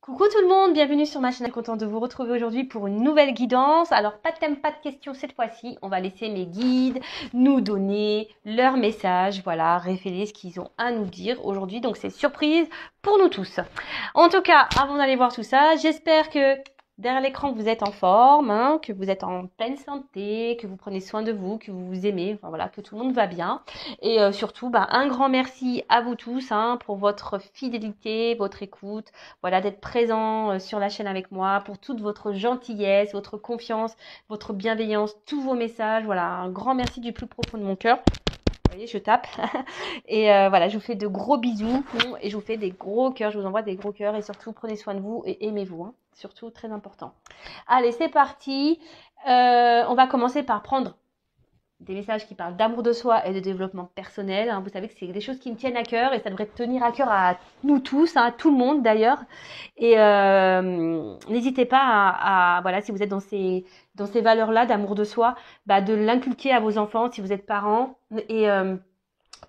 Coucou tout le monde, bienvenue sur ma chaîne, content de vous retrouver aujourd'hui pour une nouvelle guidance. Alors pas de thème, pas de questions cette fois-ci, on va laisser mes guides nous donner leur message, voilà, révéler ce qu'ils ont à nous dire aujourd'hui. Donc c'est surprise pour nous tous. En tout cas, avant d'aller voir tout ça, j'espère que derrière l'écran vous êtes en forme, hein, que vous êtes en pleine santé, que vous prenez soin de vous, que vous vous aimez, enfin voilà, que tout le monde va bien. Et surtout, un grand merci à vous tous hein, pour votre fidélité, votre écoute. Voilà, d'être présent sur la chaîne avec moi, pour toute votre gentillesse, votre confiance, votre bienveillance, tous vos messages. Voilà, un grand merci du plus profond de mon cœur. Vous voyez, je tape. Et voilà, je vous fais de gros bisous et je vous fais des gros cœurs. Je vous envoie des gros cœurs et surtout, prenez soin de vous et aimez-vous. Hein. Surtout, très important. Allez, c'est parti. On va commencer par prendre des messages qui parlent d'amour de soi et de développement personnel. Hein. Vous savez que c'est des choses qui me tiennent à cœur et ça devrait tenir à cœur à nous tous, hein, à tout le monde d'ailleurs. Et n'hésitez pas voilà, si vous êtes dans ces valeurs-là d'amour de soi, de l'inculquer à vos enfants si vous êtes parents et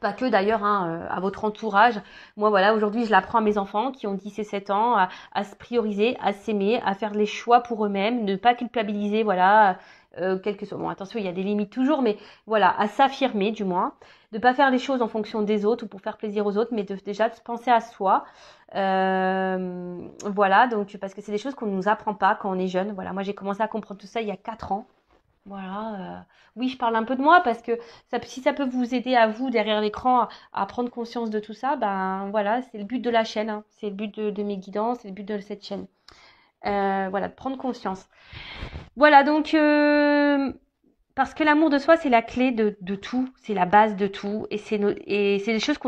pas que d'ailleurs hein, à votre entourage. Moi voilà, aujourd'hui je l'apprends à mes enfants qui ont 10 et 7 ans à se prioriser, à s'aimer, à faire les choix pour eux-mêmes, ne pas culpabiliser, voilà, quel que soit. Bon attention, il y a des limites toujours, mais voilà, à s'affirmer du moins, de pas faire les choses en fonction des autres ou pour faire plaisir aux autres, mais déjà de penser à soi. Voilà, donc parce que c'est des choses qu'on ne nous apprend pas quand on est jeune. Voilà, moi j'ai commencé à comprendre tout ça il y a 4 ans. Voilà, oui, je parle un peu de moi parce que si ça peut vous aider à vous derrière l'écran à prendre conscience de tout ça, voilà, c'est le but de la chaîne, hein. C'est le but de mes guidances, c'est le but de cette chaîne. Voilà, de prendre conscience. Voilà, donc parce que l'amour de soi, c'est la clé de tout, c'est la base de tout, et c'est des choses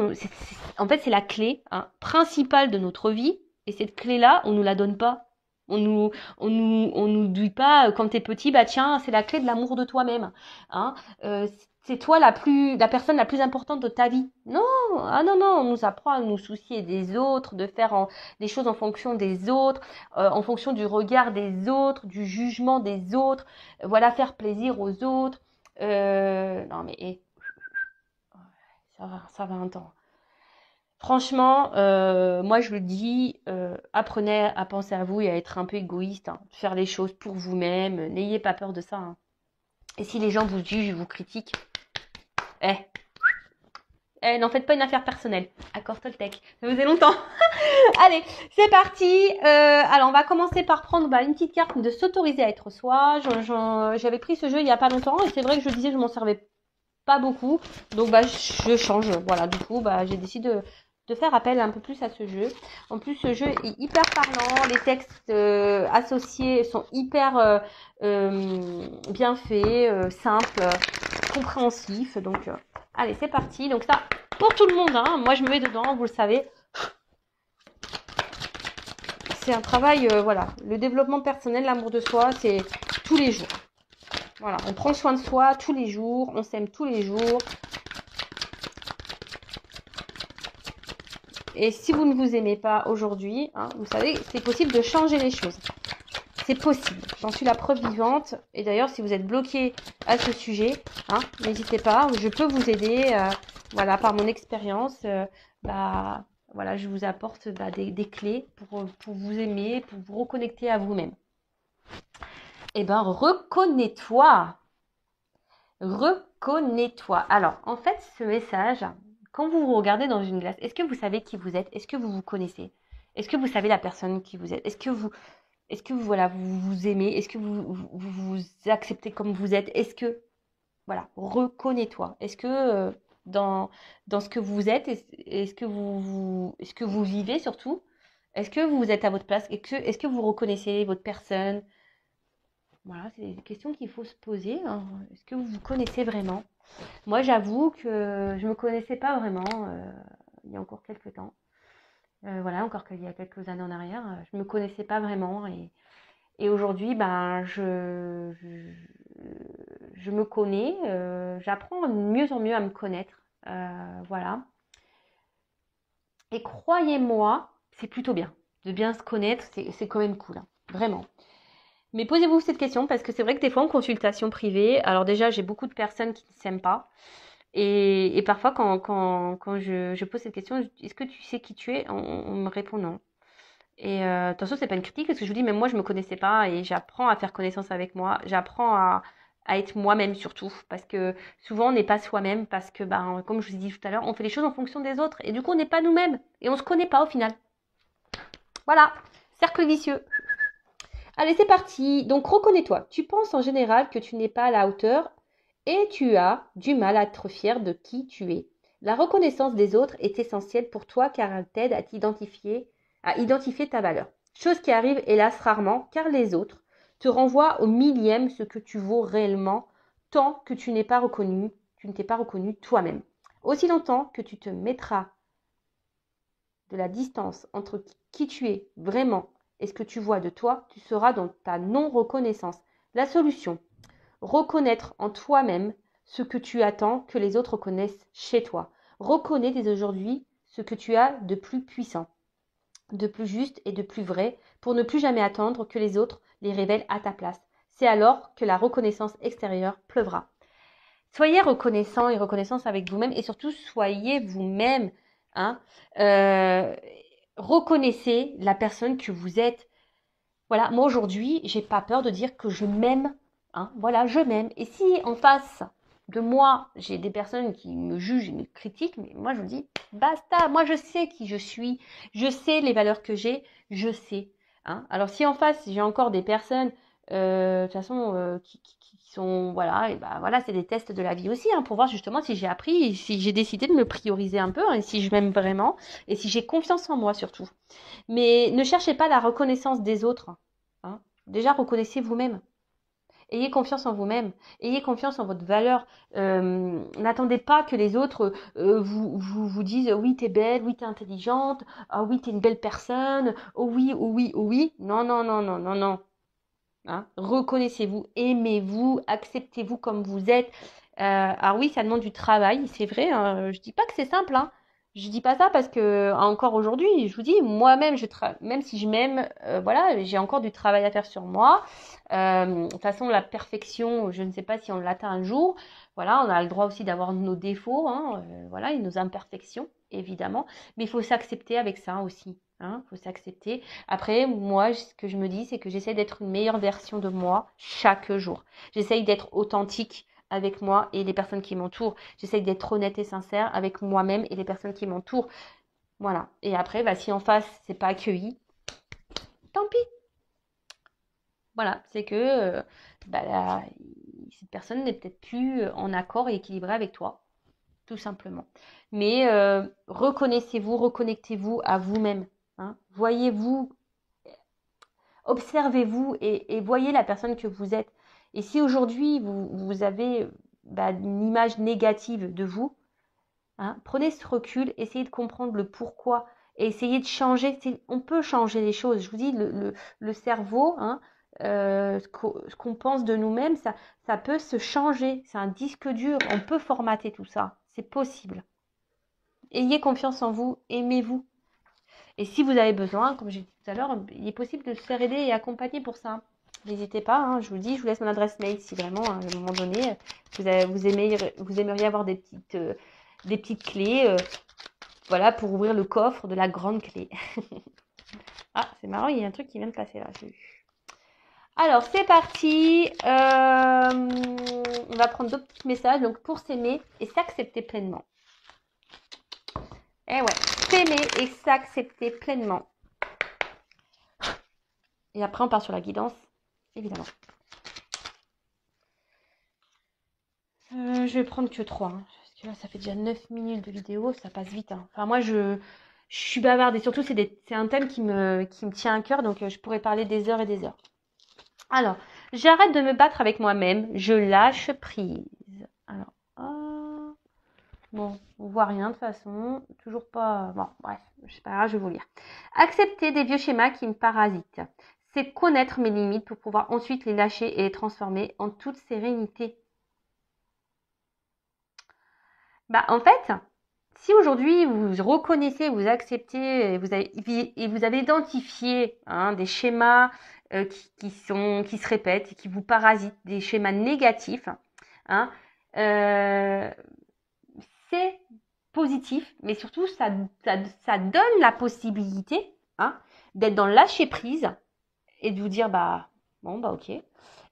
en fait, c'est la clé hein, principale de notre vie, et cette clé-là, on nous la donne pas. On nous dit pas quand t'es petit, tiens, c'est la clé de l'amour de toi-même. Hein. C'est toi la personne la plus importante de ta vie. Non, ah non, non, on nous apprend à nous soucier des autres, de faire des choses en fonction des autres, en fonction du regard des autres, du jugement des autres, voilà, faire plaisir aux autres. Non mais ça va un temps. Franchement, moi je le dis, apprenez à penser à vous et à être un peu égoïste, hein, faire les choses pour vous-même, n'ayez pas peur de ça. Hein. Et si les gens vous jugent, vous critiquent, eh, n'en faites pas une affaire personnelle. Accord Toltec, ça faisait longtemps. Allez, c'est parti. Alors on va commencer par prendre une petite carte de s'autoriser à être soi. J'avais pris ce jeu il y a pas longtemps et c'est vrai que je disais que je m'en servais pas beaucoup, donc je change. Voilà, du coup j'ai décidé de faire appel un peu plus à ce jeu. En plus, ce jeu est hyper parlant. Les textes associés sont hyper bien faits, simples, compréhensifs. Donc, allez, c'est parti. Donc ça, pour tout le monde, hein. Moi, je me mets dedans, vous le savez. C'est un travail, voilà. Le développement personnel, l'amour de soi, c'est tous les jours. Voilà, on prend soin de soi tous les jours, on s'aime tous les jours. Et si vous ne vous aimez pas aujourd'hui, hein, vous savez, c'est possible de changer les choses. C'est possible. J'en suis la preuve vivante. Et d'ailleurs, si vous êtes bloqué à ce sujet, hein, n'hésitez pas. Je peux vous aider. Voilà, par mon expérience, voilà, je vous apporte des clés pour vous aimer, pour vous reconnecter à vous-même. Eh ben, reconnais-toi. Reconnais-toi. Alors, en fait, ce message, quand vous vous regardez dans une glace, est-ce que vous savez qui vous êtes? Est-ce que vous vous connaissez? Est-ce que vous savez la personne qui vous êtes? Est-ce que voilà, vous vous aimez? Est-ce que vous acceptez comme vous êtes? Est-ce que, voilà, reconnais-toi. Est-ce que dans ce que vous êtes, est-ce que vous vivez surtout? Est-ce que vous êtes à votre place? Est-ce que vous reconnaissez votre personne? Voilà, c'est des questions qu'il faut se poser. Hein. Est-ce que vous vous connaissez vraiment? Moi, j'avoue que je me connaissais pas vraiment il y a encore quelques temps. Voilà, encore qu'il y a quelques années en arrière, je me connaissais pas vraiment. Et aujourd'hui, je me connais. J'apprends de mieux en mieux à me connaître. Voilà. Et croyez-moi, c'est plutôt bien. De bien se connaître, c'est quand même cool. Hein. Vraiment. Mais posez-vous cette question parce que c'est vrai que des fois en consultation privée, alors déjà j'ai beaucoup de personnes qui ne s'aiment pas et parfois quand je pose cette question, est-ce que tu sais qui tu es, on me répond non. Et attention, c'est pas une critique parce que je vous dis, même moi, je me connaissais pas et j'apprends à faire connaissance avec moi. J'apprends à être moi-même surtout parce que souvent on n'est pas soi-même parce que, ben, comme je vous ai dit tout à l'heure, on fait les choses en fonction des autres et du coup on n'est pas nous-mêmes et on se connaît pas au final. Voilà, cercle vicieux. Allez, c'est parti. Donc reconnais-toi. Tu penses en général que tu n'es pas à la hauteur et tu as du mal à être fier de qui tu es. La reconnaissance des autres est essentielle pour toi car elle t'aide à identifier ta valeur. Chose qui arrive hélas rarement car les autres te renvoient au millième ce que tu vaux réellement tant que tu ne t'es pas reconnu toi-même. Aussi longtemps que tu te mettras de la distance entre qui tu es vraiment et ce que tu vois de toi, tu seras dans ta non-reconnaissance. La solution, reconnaître en toi-même ce que tu attends que les autres reconnaissent chez toi. Reconnais dès aujourd'hui ce que tu as de plus puissant, de plus juste et de plus vrai pour ne plus jamais attendre que les autres les révèlent à ta place. C'est alors que la reconnaissance extérieure pleuvra. Soyez reconnaissant et reconnaissance avec vous-même et surtout soyez vous-même. Hein. Euh, Reconnaissez la personne que vous êtes. Voilà, moi aujourd'hui, j'ai pas peur de dire que je m'aime. Hein. Voilà, je m'aime. Et si en face de moi, j'ai des personnes qui me jugent et me critiquent, mais moi je vous dis, basta, moi je sais qui je suis, je sais les valeurs que j'ai, je sais. Hein. Alors si en face, j'ai encore des personnes, de toute façon, qui sont, voilà, et ben voilà, c'est des tests de la vie aussi, hein, pour voir justement si j'ai appris, si j'ai décidé de me prioriser un peu, hein, et si je m'aime vraiment, et si j'ai confiance en moi surtout. Mais ne cherchez pas la reconnaissance des autres. Hein. Déjà, reconnaissez vous-même. Ayez confiance en vous-même. Ayez confiance en votre valeur. N'attendez pas que les autres vous disent oui, t'es belle, oui, t'es intelligente, ah oui, t'es une belle personne, oh oui, oh oui, oh oui. Non, non, non, non, non, non. Hein. Reconnaissez-vous, aimez-vous, acceptez-vous comme vous êtes. Alors oui, ça demande du travail, c'est vrai. Hein. Je dis pas que c'est simple. Hein. Je dis pas ça parce que encore aujourd'hui, je vous dis, moi-même, même si je m'aime, voilà, j'ai encore du travail à faire sur moi. De toute façon, la perfection, je ne sais pas si on l'atteint un jour. Voilà, on a le droit aussi d'avoir nos défauts, hein, voilà, et nos imperfections, évidemment. Mais il faut s'accepter avec ça aussi. Hein, faut s'accepter. Après, moi, ce que je me dis, c'est que j'essaie d'être une meilleure version de moi chaque jour. J'essaye d'être authentique avec moi et les personnes qui m'entourent. J'essaye d'être honnête et sincère avec moi-même et les personnes qui m'entourent. Voilà. Et après, bah, si en face, c'est pas accueilli, tant pis. Voilà. C'est que cette personne n'est peut-être plus en accord et équilibrée avec toi, tout simplement. Mais reconnaissez-vous, reconnectez-vous à vous-même. Hein. Voyez-vous, observez-vous et voyez la personne que vous êtes. Et si aujourd'hui vous avez une image négative de vous, hein, prenez ce recul, essayez de comprendre le pourquoi et essayez de changer. On peut changer les choses. Je vous dis, le cerveau, hein, ce qu'on pense de nous-mêmes, ça peut se changer. C'est un disque dur. On peut formater tout ça. C'est possible. Ayez confiance en vous, aimez-vous. Et si vous avez besoin, comme j'ai dit tout à l'heure, il est possible de se faire aider et accompagner pour ça. N'hésitez pas, hein, je vous dis, je vous laisse mon adresse mail si vraiment, à un moment donné, vous aimeriez avoir des petites clés, voilà, pour ouvrir le coffre de la grande clé. Ah, c'est marrant, il y a un truc qui vient de passer là, j'ai vu. Alors, c'est parti. On va prendre d'autres petits messages. Donc, pour s'aimer et s'accepter pleinement. Eh ouais, s'aimer et s'accepter pleinement. Et après, on part sur la guidance, évidemment. Je vais prendre que 3. Hein, parce que là, ça fait déjà 9 minutes de vidéo, ça passe vite. Hein. Enfin, moi, je suis bavarde et surtout, c'est un thème qui me tient à cœur, donc je pourrais parler des heures et des heures. Alors, j'arrête de me battre avec moi-même, je lâche prise. Alors, bon, on voit rien de toute façon, toujours pas... Bon, bref, je sais pas grave, je vais vous lire. Accepter des vieux schémas qui me parasitent. C'est connaître mes limites pour pouvoir ensuite les lâcher et les transformer en toute sérénité. Bah, en fait, si aujourd'hui vous reconnaissez, vous acceptez et vous avez identifié des schémas qui se répètent et qui vous parasitent, des schémas négatifs, hein, c'est positif, mais surtout ça donne la possibilité hein, d'être dans le lâcher prise et de vous dire, bah, bon, bah, ok.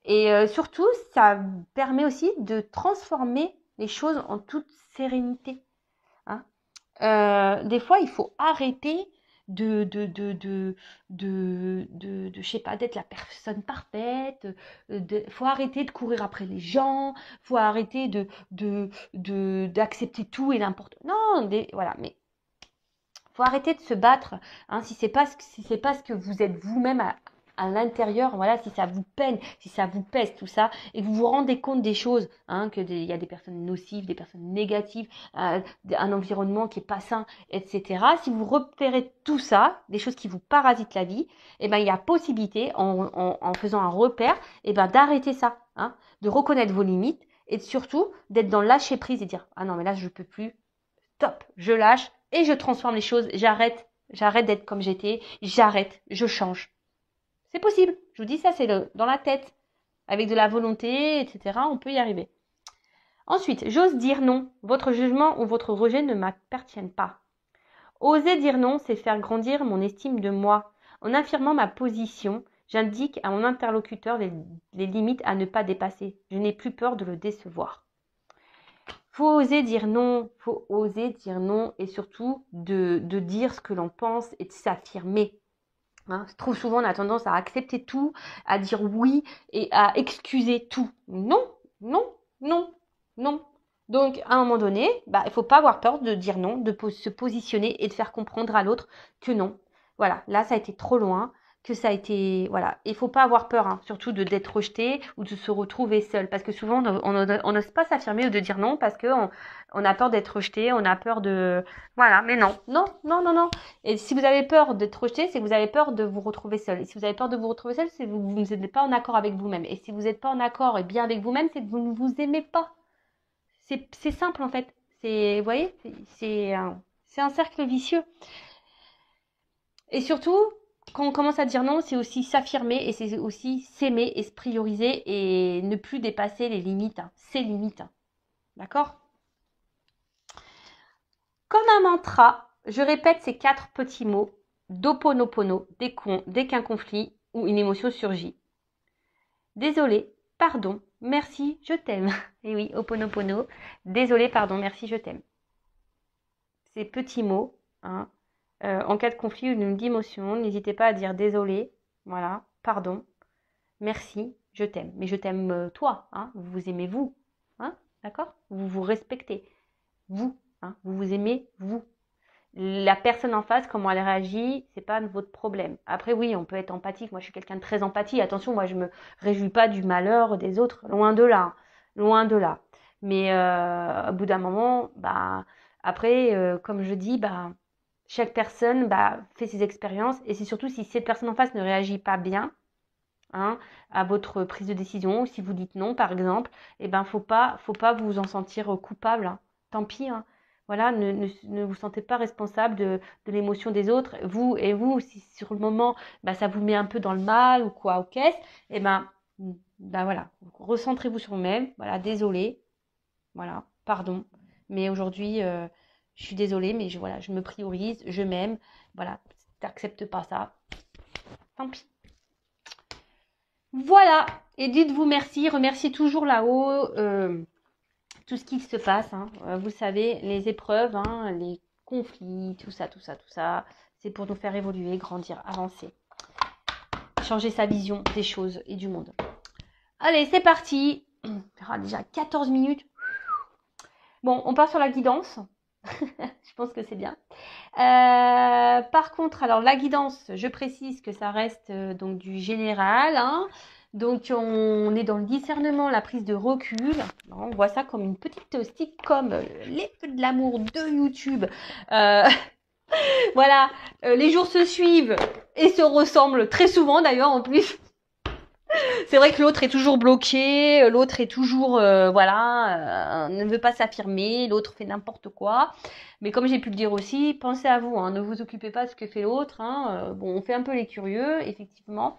Et surtout, ça permet aussi de transformer les choses en toute sérénité, hein. Des fois, il faut arrêter je sais pas, d'être la personne parfaite. Faut arrêter de courir après les gens. Faut arrêter d'accepter tout et n'importe. Non, voilà. Mais faut arrêter de se battre. Hein, si c'est pas ce que vous êtes vous-même à l'intérieur, voilà, si ça vous peine, si ça vous pèse, tout ça, et que vous vous rendez compte des choses, hein, il y a des personnes nocives, des personnes négatives, un environnement qui est pas sain, etc. Si vous repérez tout ça, des choses qui vous parasitent la vie, eh ben, il y a possibilité, en faisant un repère, eh ben, d'arrêter ça, hein, de reconnaître vos limites, et surtout, d'être dans le lâcher prise et dire, ah non, mais là, je peux plus, stop, je lâche, et je transforme les choses, j'arrête d'être comme j'étais, j'arrête, je change. C'est possible. Je vous dis ça, c'est dans la tête. Avec de la volonté, etc., on peut y arriver. Ensuite, j'ose dire non. Votre jugement ou votre rejet ne m'appartiennent pas. Oser dire non, c'est faire grandir mon estime de moi. En affirmant ma position, j'indique à mon interlocuteur les limites à ne pas dépasser. Je n'ai plus peur de le décevoir. Faut oser dire non, et surtout de dire ce que l'on pense et de s'affirmer. Hein, trop souvent, on a tendance à accepter tout, à dire oui et à excuser tout. Non, non, non, non. Donc, à un moment donné, bah, il ne faut pas avoir peur de dire non, de se positionner et de faire comprendre à l'autre que non. Voilà, là, ça a été trop loin, que ça a été... Voilà, il ne faut pas avoir peur, hein, surtout d'être rejeté ou de se retrouver seul. Parce que souvent, on n'ose pas s'affirmer ou de dire non parce qu'on a peur d'être rejeté, on a peur de... Voilà, mais non, non, non, non, non. Et si vous avez peur d'être rejeté, c'est que vous avez peur de vous retrouver seul. Et si vous avez peur de vous retrouver seul, c'est que vous n'êtes pas en accord avec vous-même. Et si vous n'êtes pas en accord et bien avec vous-même, c'est que vous ne vous aimez pas. C'est simple en fait. Vous voyez, c'est un cercle vicieux. Et surtout, quand on commence à dire non, c'est aussi s'affirmer et c'est aussi s'aimer et se prioriser et ne plus dépasser les limites, hein, ses limites. Hein. D'accord ? Comme un mantra, je répète ces 4 petits mots d'Ho'oponopono dès qu'un conflit ou une émotion surgit. Désolé, pardon, merci, je t'aime. Et oui, Ho'oponopono. Désolé, pardon, merci, je t'aime. Ces petits mots, hein, en cas de conflit ou d'une émotion, n'hésitez pas à dire désolé, voilà, pardon, merci, je t'aime. Mais je t'aime toi, hein, vous vous aimez vous, hein, d'accord ? Vous vous respectez, vous, hein, vous vous aimez vous. La personne en face, comment elle réagit, c'est pas votre problème. Après, oui, on peut être empathique. Moi, je suis quelqu'un de très empathique. Attention, moi, je me réjouis pas du malheur des autres. Loin de là. Loin de là. Mais au bout d'un moment, bah, après, comme je dis, bah, chaque personne fait ses expériences. Et c'est surtout si cette personne en face ne réagit pas bien, hein, à votre prise de décision, ou si vous dites non, par exemple, eh ben, faut pas vous en sentir coupable. Hein. Tant pis, hein. Voilà, ne vous sentez pas responsable de l'émotion des autres. Vous, si sur le moment, ça vous met un peu dans le mal ou quoi, ou qu'est-ce, eh ben voilà, recentrez-vous sur vous-même. Voilà, désolé, voilà, pardon. Mais aujourd'hui, je suis désolée, mais je me priorise, je m'aime. Voilà, t'acceptes pas ça, tant pis. Voilà, et dites-vous merci, remerciez toujours là-haut. Tout ce qui se passe, hein. Vous savez, les épreuves, hein, les conflits, tout ça, c'est pour nous faire évoluer, grandir, avancer, changer sa vision des choses et du monde. Allez, c'est parti. On fera déjà 14 minutes. Bon, on part sur la guidance. Je pense que c'est bien. Par contre, alors la guidance, je précise que ça reste donc du général, hein. Donc, on est dans le discernement, la prise de recul. On voit ça comme une petite stick, comme les feux de l'amour de YouTube. Voilà, les jours se suivent et se ressemblent très souvent d'ailleurs en plus. C'est vrai que l'autre est toujours bloqué, l'autre est toujours, voilà, ne veut pas s'affirmer, l'autre fait n'importe quoi. Mais comme j'ai pu le dire aussi, pensez à vous, hein, ne vous occupez pas de ce que fait l'autre. Hein, bon, on fait un peu les curieux, effectivement.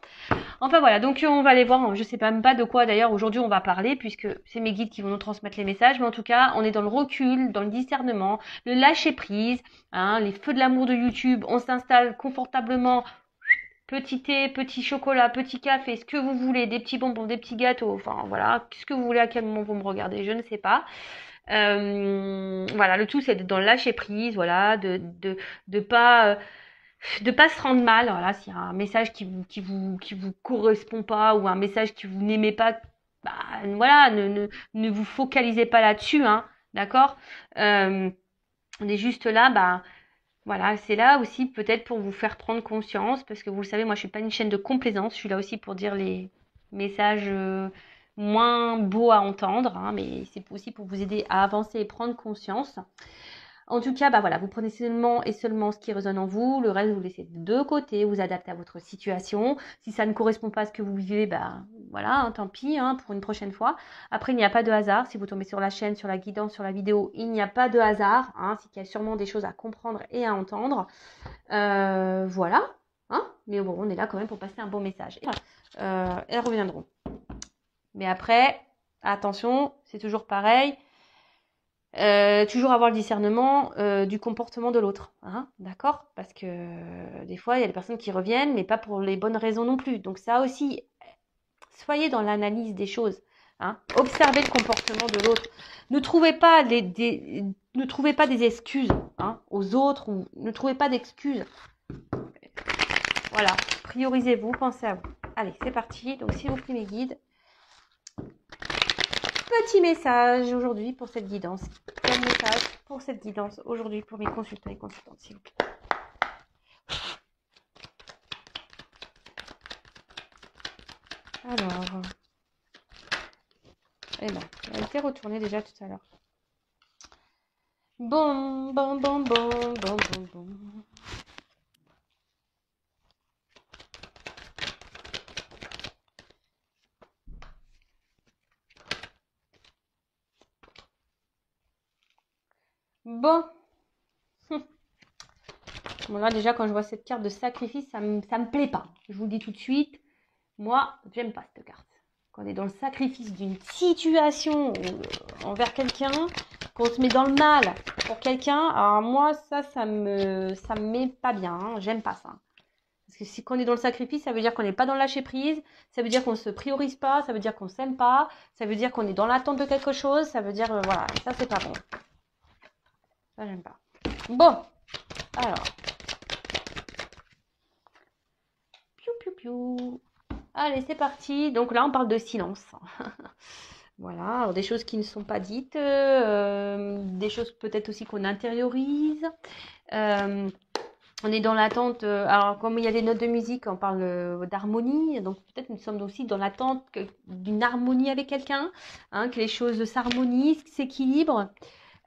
Enfin voilà, donc on va aller voir, je sais même pas de quoi d'ailleurs aujourd'hui on va parler, puisque c'est mes guides qui vont nous transmettre les messages, mais en tout cas, on est dans le recul, dans le discernement, le lâcher prise, hein, les feux de l'amour de YouTube, on s'installe confortablement. Petit thé, petit chocolat, petit café, ce que vous voulez, des petits bonbons, des petits gâteaux, enfin voilà, ce que vous voulez, à quel moment vous me regardez, je ne sais pas. Voilà, le tout c'est d'être dans le lâcher prise, voilà, de pas se rendre mal, voilà, s'il y a un message qui vous correspond pas ou un message que vous n'aimez pas, bah voilà, ne vous focalisez pas là-dessus, hein, d'accord. On est juste là, bah voilà, c'est là aussi peut-être pour vous faire prendre conscience, parce que vous le savez, moi je suis pas une chaîne de complaisance, je suis là aussi pour dire les messages moins beaux à entendre, hein, mais c'est aussi pour vous aider à avancer et prendre conscience. En tout cas, bah voilà, vous prenez seulement et seulement ce qui résonne en vous, le reste vous laissez de côté, vous adaptez à votre situation. Si ça ne correspond pas à ce que vous vivez, bah voilà, hein, tant pis, hein, pour une prochaine fois. Après, il n'y a pas de hasard. Si vous tombez sur la chaîne, sur la guidance, sur la vidéo, il n'y a pas de hasard. Hein, c'est qu'il y a sûrement des choses à comprendre et à entendre. Voilà. Hein, mais bon, on est là quand même pour passer un bon message. Elles reviendront. Mais après, attention, c'est toujours pareil. Toujours avoir le discernement du comportement de l'autre, hein, d'accord? Parce que des fois, il y a des personnes qui reviennent, mais pas pour les bonnes raisons non plus. Donc ça aussi, soyez dans l'analyse des choses, hein. Observez le comportement de l'autre. Ne trouvez pas ne trouvez pas des excuses, hein, aux autres, ou ne trouvez pas d'excuses. Voilà, priorisez-vous, pensez à vous. Allez, c'est parti. Donc, s'il vous plaît, mes guides, petit message aujourd'hui pour cette guidance. Quel message pour cette guidance aujourd'hui pour mes consultants et consultantes, s'il vous plaît. Alors, eh ben, elle a été retournée déjà tout à l'heure. Bon. Bon. Bon, là, déjà, quand je vois cette carte de sacrifice, ça me plaît pas. Je vous le dis tout de suite. Moi, j'aime pas cette carte. Quand on est dans le sacrifice d'une situation envers quelqu'un, qu'on se met dans le mal pour quelqu'un, alors moi, ça me met pas bien. Hein. J'aime pas ça. Parce que si on est dans le sacrifice, ça veut dire qu'on n'est pas dans le lâcher prise, ça veut dire qu'on ne se priorise pas, ça veut dire qu'on ne s'aime pas, ça veut dire qu'on est dans l'attente de quelque chose, ça veut dire, voilà, ça c'est pas bon. Ça, j'aime pas. Bon, alors. Piou. Allez, c'est parti. Donc là, on parle de silence. Voilà, alors des choses qui ne sont pas dites, des choses peut-être aussi qu'on intériorise. On est dans l'attente, alors comme il y a des notes de musique, on parle d'harmonie, donc peut-être nous sommes aussi dans l'attente d'une harmonie avec quelqu'un, hein, que les choses s'harmonisent, s'équilibrent.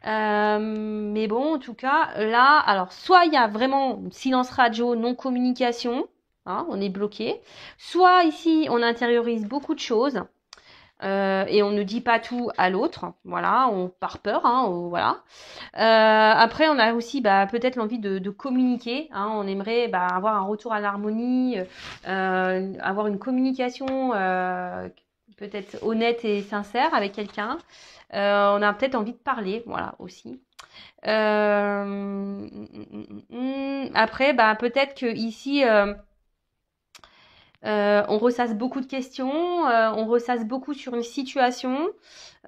Mais bon, en tout cas, là, alors soit il y a vraiment silence radio, non-communication, hein, on est bloqué, soit ici on intériorise beaucoup de choses. Et on ne dit pas tout à l'autre, voilà, on par peur, hein, voilà. Après, on a aussi peut-être l'envie de communiquer, hein, on aimerait avoir un retour à l'harmonie, avoir une communication peut-être honnête et sincère avec quelqu'un. On a peut-être envie de parler, voilà, aussi. Après, peut-être que ici on ressasse beaucoup de questions, on ressasse beaucoup sur une situation,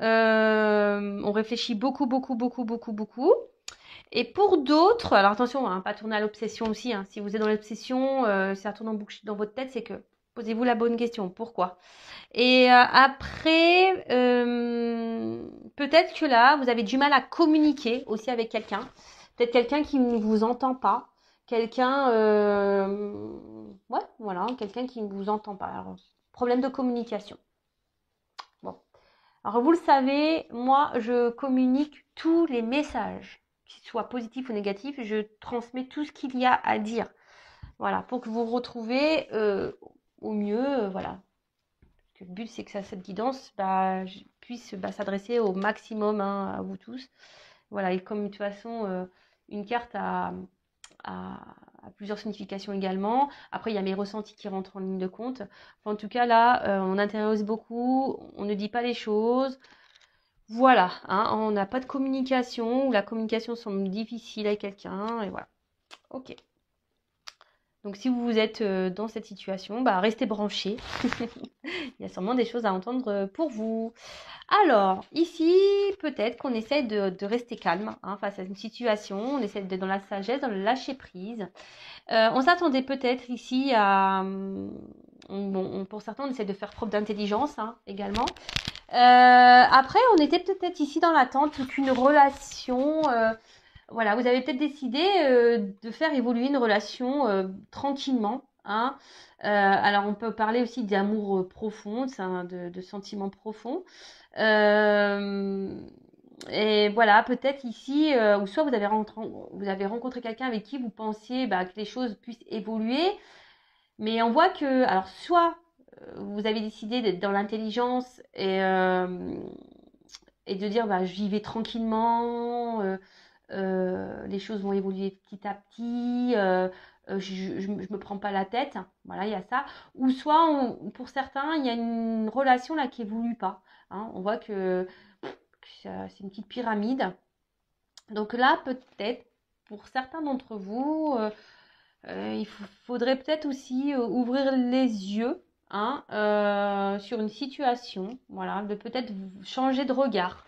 on réfléchit beaucoup. Et pour d'autres, alors attention, hein, pas tourner à l'obsession aussi, hein, si vous êtes dans l'obsession, ça tourne en boucle dans votre tête, c'est que posez-vous la bonne question, pourquoi? Et après, peut-être que là, vous avez du mal à communiquer aussi avec quelqu'un, peut-être quelqu'un qui ne vous entend pas, quelqu'un, ouais, voilà, quelqu'un qui ne vous entend pas. Alors, problème de communication. Bon, alors vous le savez, moi, je communique tous les messages, qu'ils soient positifs ou négatifs, je transmets tout ce qu'il y a à dire. Voilà, pour que vous vous retrouvez au mieux, voilà. que le but, c'est que cette guidance puisse s'adresser au maximum à vous tous. Voilà, et comme de toute façon, une carte a plusieurs significations également. Après, il y a mes ressentis qui rentrent en ligne de compte. Enfin, en tout cas, là, on intériorise beaucoup, on ne dit pas les choses. Voilà, hein, on n'a pas de communication, ou la communication semble difficile à quelqu'un, et voilà. Ok. Donc, si vous êtes dans cette situation, restez branchés. Il y a sûrement des choses à entendre pour vous. Alors, ici, peut-être qu'on essaie de rester calme face à une situation. On essaie d'être dans la sagesse, dans le lâcher-prise. On s'attendait peut-être ici à... pour certains, on essaie de faire preuve d'intelligence également. Après, on était peut-être ici dans l'attente qu'une relation... voilà, vous avez peut-être décidé de faire évoluer une relation tranquillement. Alors, on peut parler aussi d'amour profond, de sentiments profonds. Et voilà, peut-être ici, ou soit vous avez rencontré quelqu'un avec qui vous pensiez que les choses puissent évoluer. Mais on voit que, alors, soit vous avez décidé d'être dans l'intelligence et de dire j'y vais tranquillement, les choses vont évoluer petit à petit, je me prends pas la tête, voilà, il y a ça. Ou soit, pour certains, il y a une relation là qui évolue pas. On voit que c'est une petite pyramide. Donc là, peut-être, pour certains d'entre vous, il faudrait peut-être aussi ouvrir les yeux sur une situation, voilà, de peut-être changer de regard,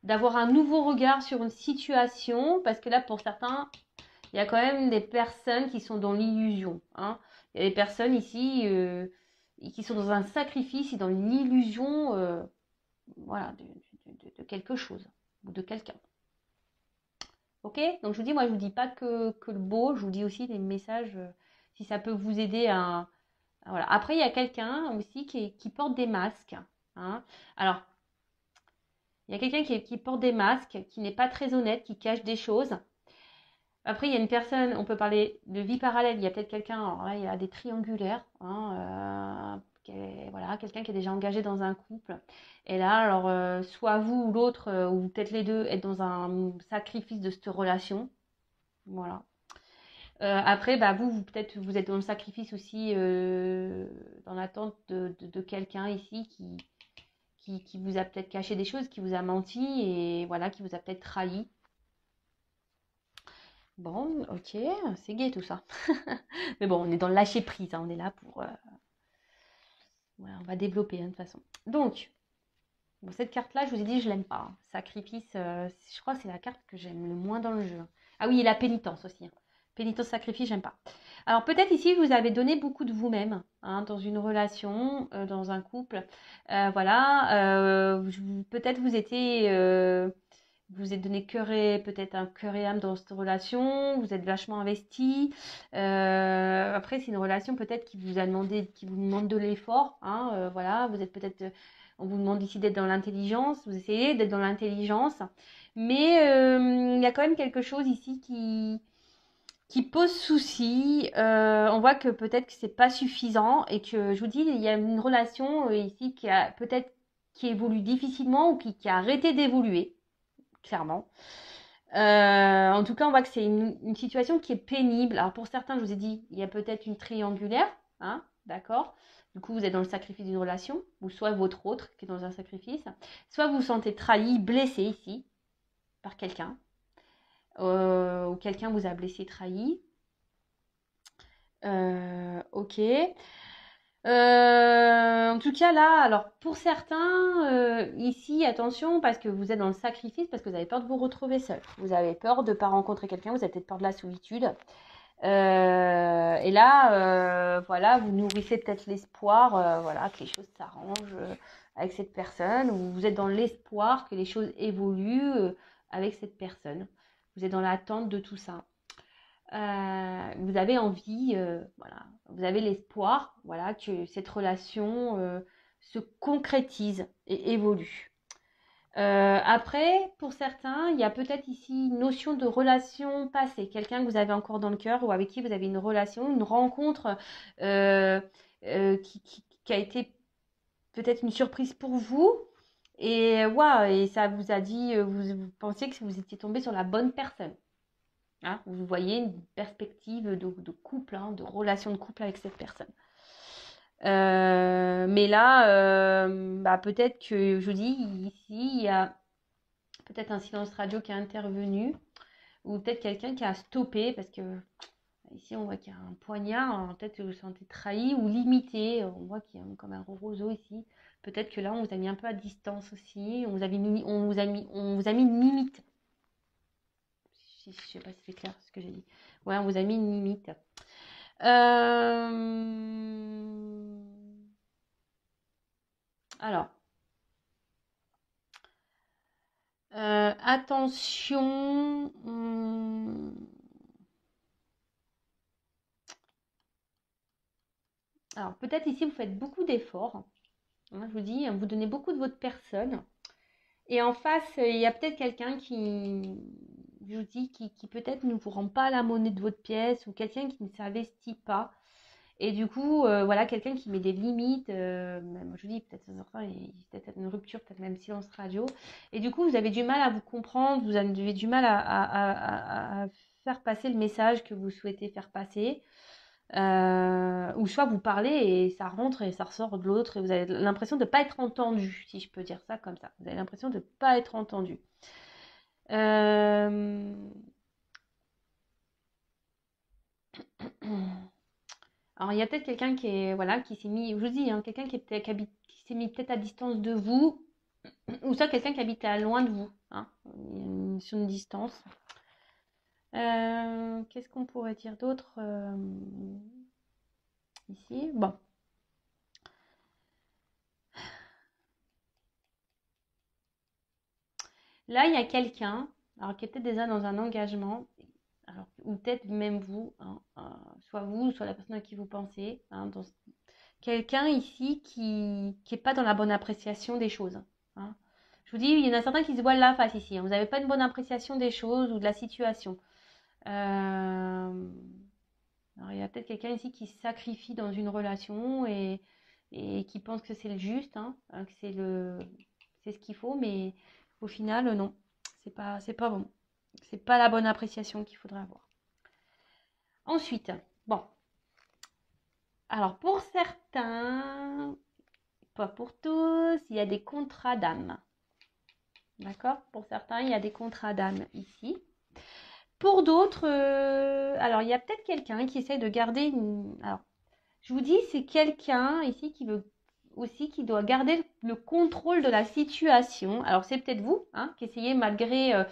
d'avoir un nouveau regard sur une situation, parce que là, pour certains, il y a quand même des personnes qui sont dans l'illusion. Il y a des personnes ici qui sont dans un sacrifice et dans l'illusion voilà, de quelque chose ou de quelqu'un. Ok? Donc je vous dis, moi je vous dis pas que le beau, je vous dis aussi des messages, si ça peut vous aider voilà. Après, il y a quelqu'un aussi qui porte des masques. Alors, il y a quelqu'un qui porte des masques, qui n'est pas très honnête, qui cache des choses. Après, il y a une personne, on peut parler de vie parallèle, il y a peut-être quelqu'un, alors là, il y a des triangulaires, voilà, quelqu'un qui est déjà engagé dans un couple. Et là, alors, soit vous ou l'autre, ou peut-être les deux, êtes dans un sacrifice de cette relation. Voilà. Après, vous peut-être, vous êtes dans le sacrifice aussi, dans l'attente de quelqu'un ici qui vous a peut-être caché des choses, qui vous a menti et voilà, qui vous a peut-être trahi. Bon, ok, c'est gai tout ça. Mais bon, on est dans le lâcher prise, on est là pour... voilà, on va développer de toute façon. Donc, bon, cette carte-là, je vous ai dit, je l'aime pas. Sacrifice, je crois que c'est la carte que j'aime le moins dans le jeu. Ah oui, et la pénitence aussi. Pénitence, sacrifice, j'aime pas. Alors peut-être ici, vous avez donné beaucoup de vous-même dans une relation, dans un couple. Voilà, peut-être vous étiez... vous êtes donné peut-être un cœur et âme dans cette relation, vous êtes vachement investi. Après, c'est une relation peut-être qui vous demande de l'effort. Voilà, vous êtes peut-être, on vous demande ici d'être dans l'intelligence, vous essayez d'être dans l'intelligence, mais il y a quand même quelque chose ici qui pose souci. On voit que peut-être que c'est pas suffisant et que je vous dis, il y a une relation ici qui évolue difficilement ou qui a arrêté d'évoluer. Clairement. En tout cas, on voit que c'est une situation qui est pénible. Alors pour certains, je vous ai dit, il y a peut-être une triangulaire, d'accord. Du coup, vous êtes dans le sacrifice d'une relation, ou soit votre autre qui est dans un sacrifice, soit vous vous sentez trahi, blessé ici par quelqu'un, ou quelqu'un vous a blessé, trahi. Ok. En tout cas là, alors pour certains, ici, attention, parce que vous êtes dans le sacrifice, parce que vous avez peur de vous retrouver seul. Vous avez peur de ne pas rencontrer quelqu'un, vous avez peut-être peur de la solitude. Et là, voilà, vous nourrissez peut-être l'espoir, voilà, que les choses s'arrangent avec cette personne, ou vous êtes dans l'espoir que les choses évoluent avec cette personne. Vous êtes dans l'attente de tout ça. Vous avez envie, voilà, vous avez l'espoir, voilà, que cette relation se concrétise et évolue. Après, pour certains, il y a peut-être ici une notion de relation passée, quelqu'un que vous avez encore dans le cœur ou avec qui vous avez une relation, une rencontre qui a été peut-être une surprise pour vous. Et, ouais, et ça vous a dit, vous pensiez que vous étiez tombé sur la bonne personne. Hein, vous voyez une perspective de couple, hein, de relation de couple avec cette personne. Mais là, peut-être que, je vous dis, ici, il y a peut-être un silence radio qui est intervenu, ou peut-être quelqu'un qui a stoppé, parce que ici, on voit qu'il y a un poignard, peut-être que vous vous sentez trahi ou limité, on voit qu'il y a comme un roseau ici. Peut-être que là, on vous a mis un peu à distance aussi, on vous a mis une limite. Je sais pas si c'est clair ce que j'ai dit. Ouais, on vous a mis une limite. Alors, attention. Alors, peut-être ici, vous faites beaucoup d'efforts. Hein, je vous dis, vous donnez beaucoup de votre personne. Et en face, il y a peut-être quelqu'un qui, je vous dis, qui peut-être ne vous rend pas la monnaie de votre pièce ou quelqu'un qui ne s'investit pas. Et du coup, voilà, quelqu'un qui met des limites. Moi, je vous dis, peut-être certains, il y a peut-être une rupture, peut-être même silence radio. Et du coup, vous avez du mal à vous comprendre, vous avez du mal à faire passer le message que vous souhaitez faire passer. Ou soit vous parlez et ça rentre et ça ressort de l'autre et vous avez l'impression de ne pas être entendu, si je peux dire ça comme ça. Vous avez l'impression de ne pas être entendu. Alors, il y a peut-être quelqu'un qui est, voilà, qui s'est mis, je vous dis, hein, quelqu'un qui s'est mis peut-être à distance de vous, ou soit quelqu'un qui habite à loin de vous, hein, sur une distance. Qu'est-ce qu'on pourrait dire d'autre ici? Bon. Là, il y a quelqu'un, alors qui est peut-être déjà dans un engagement, alors, ou peut-être même vous, hein, soit vous, soit la personne à qui vous pensez, hein, quelqu'un ici qui n'est pas dans la bonne appréciation des choses. Hein. Je vous dis, il y en a certains qui se voilent la face ici. Hein. Vous n'avez pas une bonne appréciation des choses ou de la situation. Alors, il y a peut-être quelqu'un ici qui se sacrifie dans une relation et qui pense que c'est le juste, hein, que c'est ce qu'il faut, mais au final, non, c'est pas bon. C'est pas la bonne appréciation qu'il faudrait avoir. Ensuite, bon. Alors, pour certains, pas pour tous, il y a des contrats d'âme. D'accord? Pour certains, il y a des contrats d'âme ici. Pour d'autres, alors il y a peut-être quelqu'un qui essaie de garder une... Alors, je vous dis, c'est quelqu'un ici qui veut aussi, qui doit garder le contrôle de la situation. Alors, c'est peut-être vous, hein, qui essayez malgré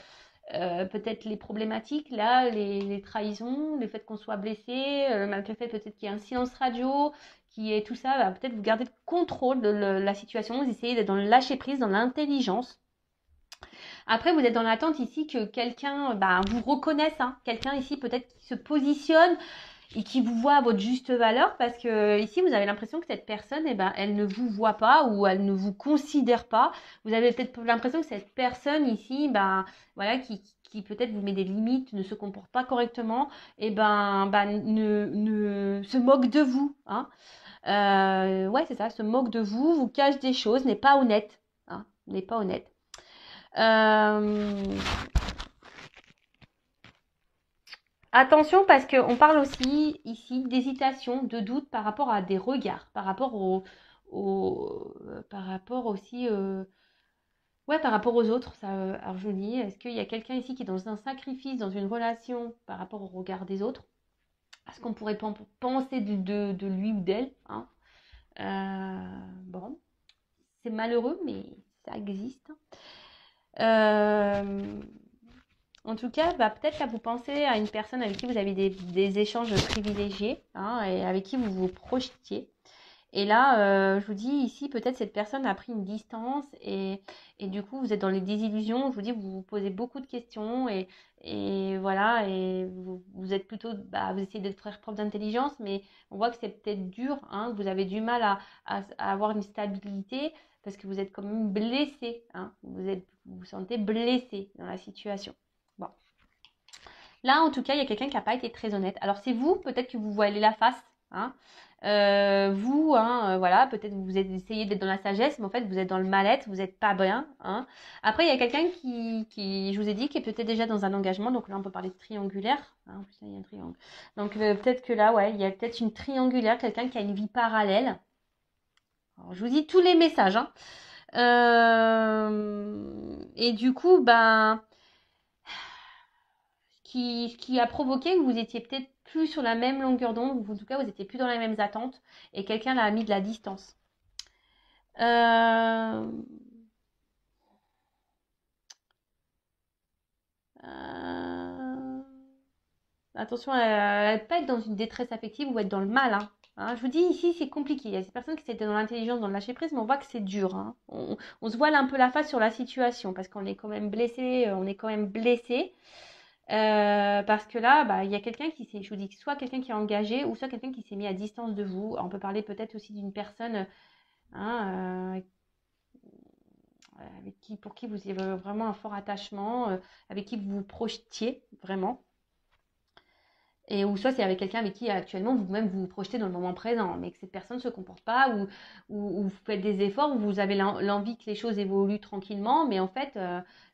peut-être les problématiques, là, les trahisons, le fait qu'on soit blessé, malgré le fait peut-être qu'il y ait un silence radio, qui est tout ça, bah, peut-être vous gardez le contrôle de la situation, vous essayez d'être dans le lâcher-prise, dans l'intelligence. Après, vous êtes dans l'attente ici que quelqu'un vous reconnaisse, hein, quelqu'un ici peut-être qui se positionne et qui vous voit à votre juste valeur, parce que ici vous avez l'impression que cette personne, elle ne vous voit pas ou elle ne vous considère pas. Vous avez peut-être l'impression que cette personne ici, voilà, qui peut-être vous met des limites, ne se comporte pas correctement, et ne se moque de vous. Hein. Ouais, c'est ça, se moque de vous, vous cache des choses, n'est pas honnête. Hein, n'est pas honnête. Attention parce qu'on parle aussi ici d'hésitation, de doute par rapport à des regards, par rapport par rapport aussi, ouais, par rapport aux autres. Ça, alors je dis, est-ce qu'il y a quelqu'un ici qui est dans un sacrifice, dans une relation par rapport au regard des autres? Est-ce qu'on pourrait penser de lui ou d'elle, hein? Bon, c'est malheureux, mais ça existe. En tout cas, peut-être que vous pensez à une personne avec qui vous avez des échanges privilégiés, hein, et avec qui vous vous projetiez. Et là, je vous dis ici, peut-être cette personne a pris une distance et du coup, vous êtes dans les désillusions. Je vous dis, vous vous posez beaucoup de questions et voilà, et vous êtes plutôt, vous essayez de faire preuve d'intelligence, mais on voit que c'est peut-être dur, hein, vous avez du mal à avoir une stabilité parce que vous êtes quand même blessé, hein, vous vous sentez blessé dans la situation. Là, en tout cas, il y a quelqu'un qui n'a pas été très honnête. Alors, c'est vous, peut-être que vous voilez la face. Hein. Vous, hein, voilà, peut-être vous essayez d'être dans la sagesse, mais en fait, vous êtes dans le mal-être, vous n'êtes pas bien. Hein. Après, il y a quelqu'un qui, je vous ai dit, qui est peut-être déjà dans un engagement. Donc là, on peut parler de triangulaire. Hein, en plus, là, il y a un triangle. Donc peut-être que là, ouais, il y a peut-être une triangulaire, quelqu'un qui a une vie parallèle. Alors, je vous dis tous les messages. Hein. Et du coup, ben, ce qui a provoqué que vous étiez peut-être plus sur la même longueur d'onde, ou en tout cas, vous étiez plus dans les mêmes attentes, et quelqu'un l'a mis de la distance. Euh, euh, Attention à ne pas être dans une détresse affective ou être dans le mal. Hein. Hein, je vous dis, ici, c'est compliqué. Il y a ces personnes qui étaient dans l'intelligence, dans le lâcher prise, mais on voit que c'est dur. Hein. On se voile un peu la face sur la situation parce qu'on est quand même blessé. On est quand même blessé. Parce que là, bah, il y a quelqu'un qui s'est, je vous dis, soit quelqu'un qui est engagé ou soit quelqu'un qui s'est mis à distance de vous. On peut parler peut-être aussi d'une personne hein, avec qui, pour qui vous avez vraiment un fort attachement, avec qui vous vous projetiez vraiment. Et ou soit c'est avec quelqu'un avec qui actuellement vous-même vous vous projetez dans le moment présent, mais que cette personne ne se comporte pas, ou vous faites des efforts, où vous avez l'envie que les choses évoluent tranquillement, mais en fait,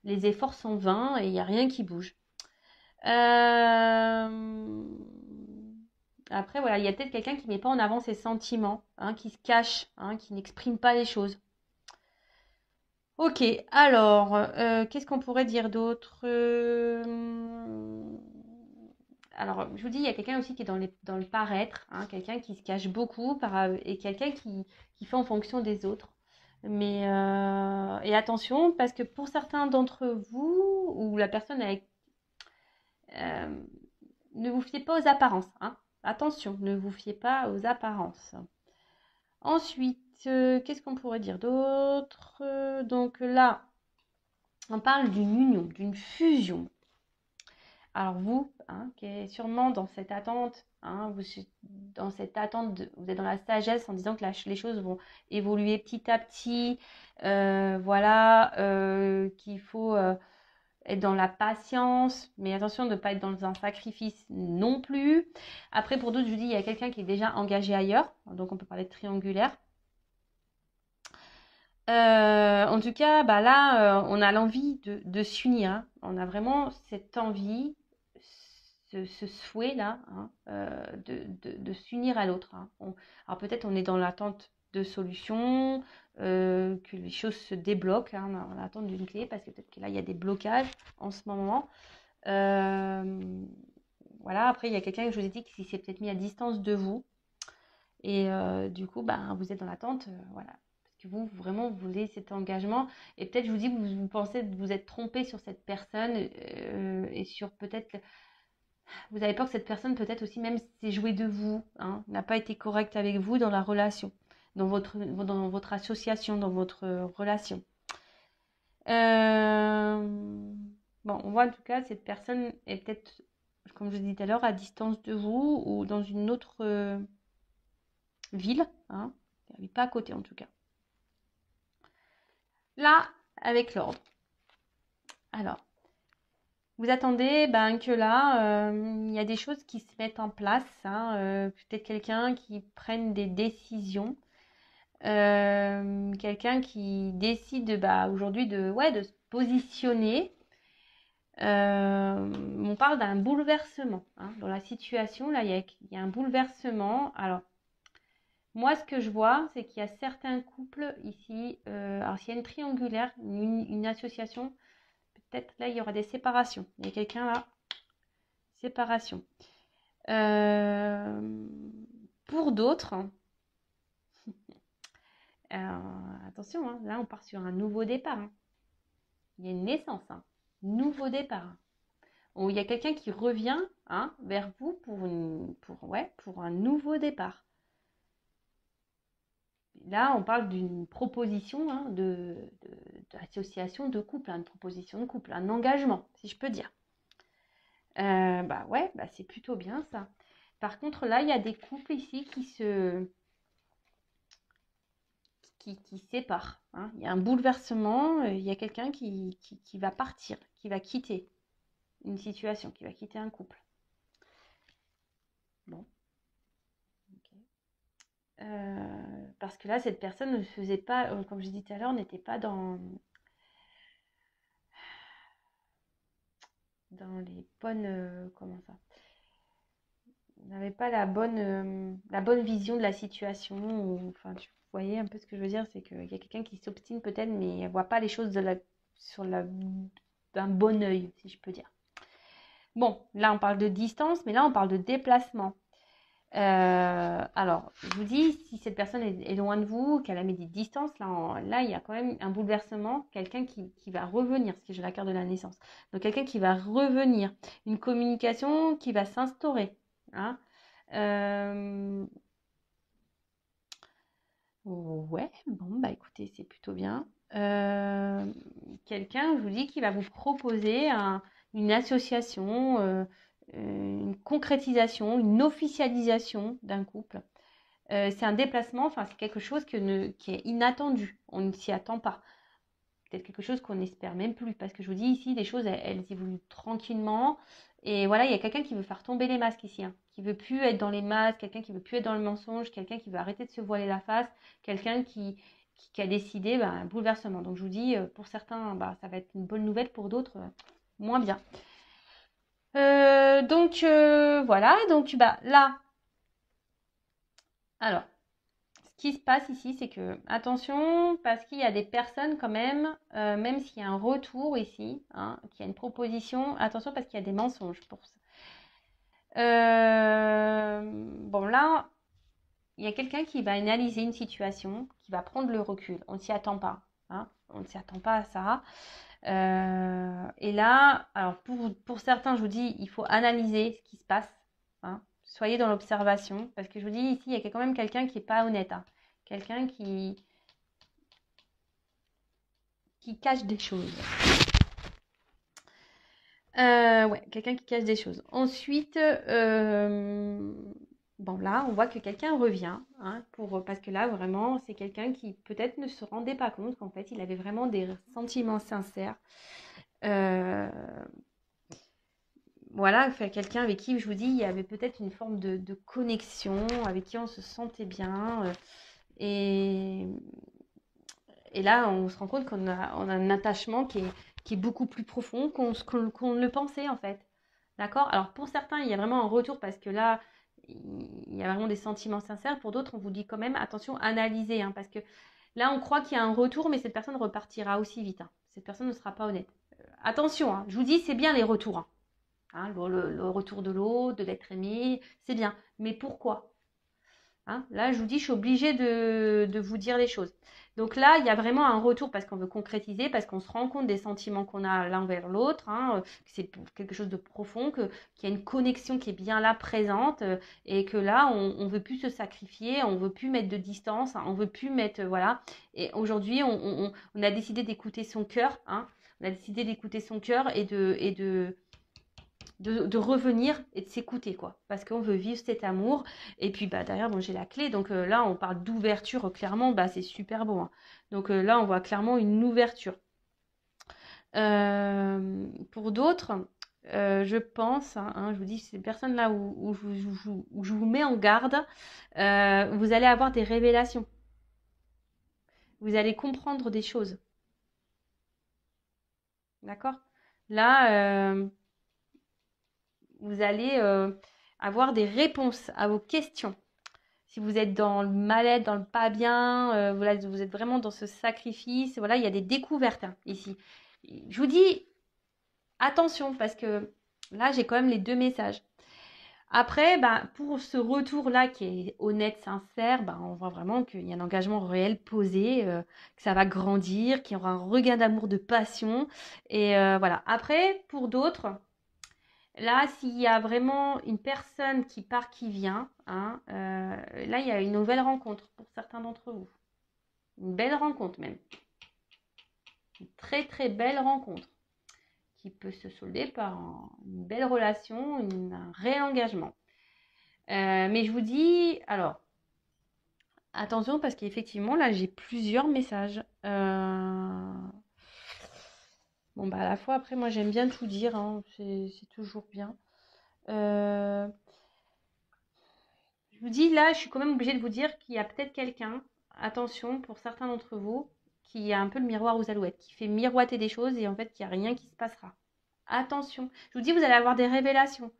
les efforts sont vains et il n'y a rien qui bouge. Euh, Après, voilà, il y a peut-être quelqu'un qui ne met pas en avant ses sentiments, hein, qui se cache, hein, qui n'exprime pas les choses. Ok, alors, qu'est-ce qu'on pourrait dire d'autre Alors, je vous dis, il y a quelqu'un aussi qui est dans le paraître, hein, quelqu'un qui se cache beaucoup et quelqu'un qui fait en fonction des autres. Mais, et attention, parce que pour certains d'entre vous, ou la personne avec euh, ne vous fiez pas aux apparences. Hein. Attention, ne vous fiez pas aux apparences. Ensuite, qu'est-ce qu'on pourrait dire d'autre Donc là, on parle d'une union, d'une fusion. Alors vous, hein, qui est sûrement dans cette attente, hein, vous êtes dans la sagesse en disant que les choses vont évoluer petit à petit. Voilà, qu'il faut être dans la patience, mais attention de ne pas être dans un sacrifice non plus. Après, pour d'autres, je vous dis, il y a quelqu'un qui est déjà engagé ailleurs, donc on peut parler de triangulaire. En tout cas, bah là, on a l'envie de s'unir. Hein. On a vraiment cette envie, ce souhait-là, hein, de s'unir à l'autre. Hein. Alors peut-être on est dans l'attente de solutions, que les choses se débloquent. Hein, on est en attente d'une clé parce que peut-être que là, il y a des blocages en ce moment. Voilà, après, il y a quelqu'un que je vous ai dit qui s'est peut-être mis à distance de vous. Et du coup, bah, vous êtes dans l'attente, voilà. Parce que vous, vraiment, vous voulez cet engagement. Et peut-être, je vous dis, vous pensez que vous êtes trompé sur cette personne et sur peut-être, vous avez peur que cette personne, peut-être aussi, même s'est jouée de vous, hein, n'a pas été correcte avec vous dans la relation, dans votre association, dans votre relation. Bon, on voit en tout cas, cette personne est peut-être, comme je disais tout à l'heure, à distance de vous ou dans une autre ville. Hein. Elle n'est pas à côté en tout cas. Là, avec l'ordre. Alors, vous attendez que là, il y a des choses qui se mettent en place. Hein, peut-être quelqu'un qui prenne des décisions. Quelqu'un qui décide aujourd'hui de se positionner. On parle d'un bouleversement. Hein. Dans la situation, là, il y a un bouleversement. Alors, moi, ce que je vois, c'est qu'il y a certains couples ici. Alors, s'il y a une triangulaire, une association, peut-être là, il y aura des séparations. Il y a quelqu'un là, séparation. Pour d'autres, attention, hein, là, on part sur un nouveau départ. Hein. Il y a une naissance, hein, nouveau départ. Où il y a quelqu'un qui revient hein, vers vous pour un nouveau départ. Là, on parle d'une proposition hein, d'association de couple, une proposition de couple, un engagement, si je peux dire. C'est plutôt bien ça. Par contre, là, il y a des couples ici qui séparent. Hein. Il y a un bouleversement, il y a quelqu'un qui va partir, qui va quitter une situation, qui va quitter un couple. Bon. Parce que là, cette personne ne faisait pas, comme je dit tout à l'heure, n'était pas dans les bonnes, comment ça? N'avait pas la bonne vision de la situation. Enfin, tu voyez un peu ce que je veux dire, c'est qu'il y a quelqu'un qui s'obstine peut-être, mais elle voit pas les choses d'un bon œil, si je peux dire. Bon, là, on parle de distance, mais là, on parle de déplacement. Alors, je vous dis, si cette personne est loin de vous, qu'elle a mis des distances, là, il y a quand même un bouleversement, quelqu'un qui va revenir, parce que j'ai la carte de la naissance. Donc, quelqu'un qui va revenir, une communication qui va s'instaurer. Hein. Euh, ouais, bon, bah écoutez, c'est plutôt bien. Euh, Quelqu'un, je vous dis, qui va vous proposer une association, une concrétisation, une officialisation d'un couple. C'est un déplacement, enfin, c'est quelque chose qui est inattendu. On ne s'y attend pas. Peut-être quelque chose qu'on n'espère même plus. Parce que je vous dis ici, les choses, elles évoluent tranquillement. Et voilà, il y a quelqu'un qui veut faire tomber les masques ici. Hein, qui veut plus être dans les masques, quelqu'un qui veut plus être dans le mensonge, quelqu'un qui veut arrêter de se voiler la face, quelqu'un qui a décidé un bouleversement. Donc je vous dis, pour certains, ça va être une bonne nouvelle, pour d'autres, moins bien. Voilà, donc là, alors, ce qui se passe ici, c'est que, attention, parce qu'il y a des personnes quand même s'il y a un retour ici, hein, qu'il y a une proposition, attention parce qu'il y a des mensonges pour ça. Bon, là, il y a quelqu'un qui va analyser une situation, qui va prendre le recul. On ne s'y attend pas. Hein, on ne s'y attend pas à ça. Et là, alors pour certains, je vous dis, il faut analyser ce qui se passe. Hein. Soyez dans l'observation. Parce que je vous dis, ici, il y a quand même quelqu'un qui n'est pas honnête. Hein. Quelqu'un qui cache des choses. Ouais, quelqu'un qui cache des choses. Ensuite, bon là, on voit que quelqu'un revient, hein, parce que là, vraiment, c'est quelqu'un qui peut-être ne se rendait pas compte qu'en fait, il avait vraiment des sentiments sincères. Euh, voilà, quelqu'un avec qui, je vous dis, il y avait peut-être une forme de connexion, avec qui on se sentait bien. Et, et là, on se rend compte on a un attachement qui est beaucoup plus profond qu'on ne le pensait, en fait. D'accord? Alors, pour certains, il y a vraiment un retour parce que là, il y a vraiment des sentiments sincères. Pour d'autres, on vous dit quand même, attention, analysez. Hein, parce que là, on croit qu'il y a un retour, mais cette personne repartira aussi vite. Hein. Cette personne ne sera pas honnête. Attention, hein, je vous dis, c'est bien les retours. Hein. Hein, le retour de l'autre, de l'être aimé, c'est bien. Mais pourquoi? Hein, là, je vous dis, je suis obligée de vous dire les choses. Donc là, il y a vraiment un retour parce qu'on veut concrétiser, parce qu'on se rend compte des sentiments qu'on a l'un vers l'autre, hein, que c'est quelque chose de profond, qu'il y a une connexion qui est bien là, présente, et que là, on veut plus se sacrifier, on veut plus mettre de distance, hein, on veut plus mettre, voilà. Et aujourd'hui, on a décidé d'écouter son cœur, hein, on a décidé d'écouter son cœur de revenir et de s'écouter, quoi. Parce qu'on veut vivre cet amour. Et puis, derrière, bon, j'ai la clé. Donc là, on parle d'ouverture, clairement. C'est super beau. Hein. Donc là, on voit clairement une ouverture. Pour d'autres, je pense, hein, je vous dis, ces personnes-là où je vous mets en garde, vous allez avoir des révélations. Vous allez comprendre des choses. D'accord? Là, vous allez avoir des réponses à vos questions. Si vous êtes dans le mal-être, dans le pas bien, voilà, vous êtes vraiment dans ce sacrifice, voilà, il y a des découvertes hein, ici. Je vous dis attention parce que là, j'ai quand même les deux messages. Après, pour ce retour-là qui est honnête, sincère, on voit vraiment qu'il y a un engagement réel posé, que ça va grandir, qu'il y aura un regain d'amour, de passion. Et voilà. Après, pour d'autres, là, s'il y a vraiment une personne qui part, qui vient, hein, là, il y a une nouvelle rencontre pour certains d'entre vous. Une belle rencontre même. Une très très belle rencontre qui peut se solder par une belle relation, un réel engagement. Mais je vous dis, alors, attention parce qu'effectivement, là, j'ai plusieurs messages. Bon, à la fois, après, moi, j'aime bien tout dire, hein, c'est toujours bien. Je vous dis là, je suis quand même obligée de vous dire qu'il y a peut-être quelqu'un, attention, pour certains d'entre vous, qui a un peu le miroir aux alouettes, qui fait miroiter des choses et en fait, il n'y a rien qui se passera. Attention. Je vous dis, vous allez avoir des révélations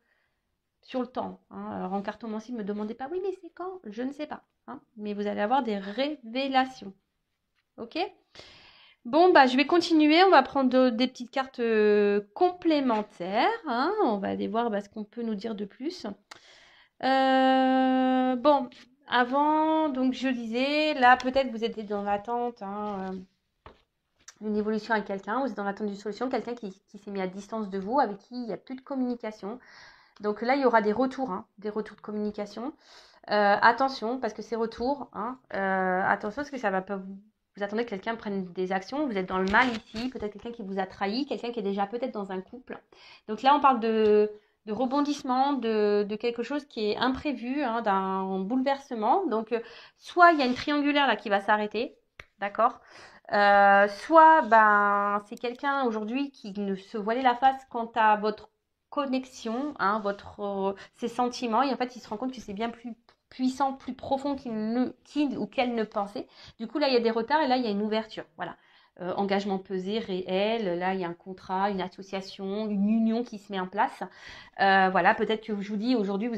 sur le temps. Hein. Alors, en cartomancie, ne me demandez pas, oui, mais c'est quand? Je ne sais pas. Hein. Mais vous allez avoir des révélations. Ok? Bon, bah, je vais continuer. On va prendre des petites cartes complémentaires. Hein. On va aller voir ce qu'on peut nous dire de plus. Bon, avant, donc je disais, là, peut-être vous êtes dans l'attente d'une évolution avec quelqu'un. Vous êtes dans l'attente d'une solution. Quelqu'un qui s'est mis à distance de vous, avec qui il n'y a plus de communication. Donc là, il y aura des retours de communication. Attention, parce que ces retours, attention, parce que ça va pas vous attendez que quelqu'un prenne des actions. Vous êtes dans le mal ici. Peut-être quelqu'un qui vous a trahi, quelqu'un qui est déjà peut-être dans un couple. Donc là, on parle de rebondissement, de quelque chose qui est imprévu, d'un bouleversement. Donc, soit il y a une triangulaire là qui va s'arrêter, d'accord, soit c'est quelqu'un aujourd'hui qui ne se voilait la face quant à votre connexion, ses sentiments, et en fait il se rend compte que c'est bien plus puissant, plus profond qu'il ou qu'elle ne pensait. Du coup là il y a des retards et là il y a une ouverture, voilà. Engagement pesé, réel, là il y a un contrat, une association, une union qui se met en place. Voilà, peut-être que je vous dis aujourd'hui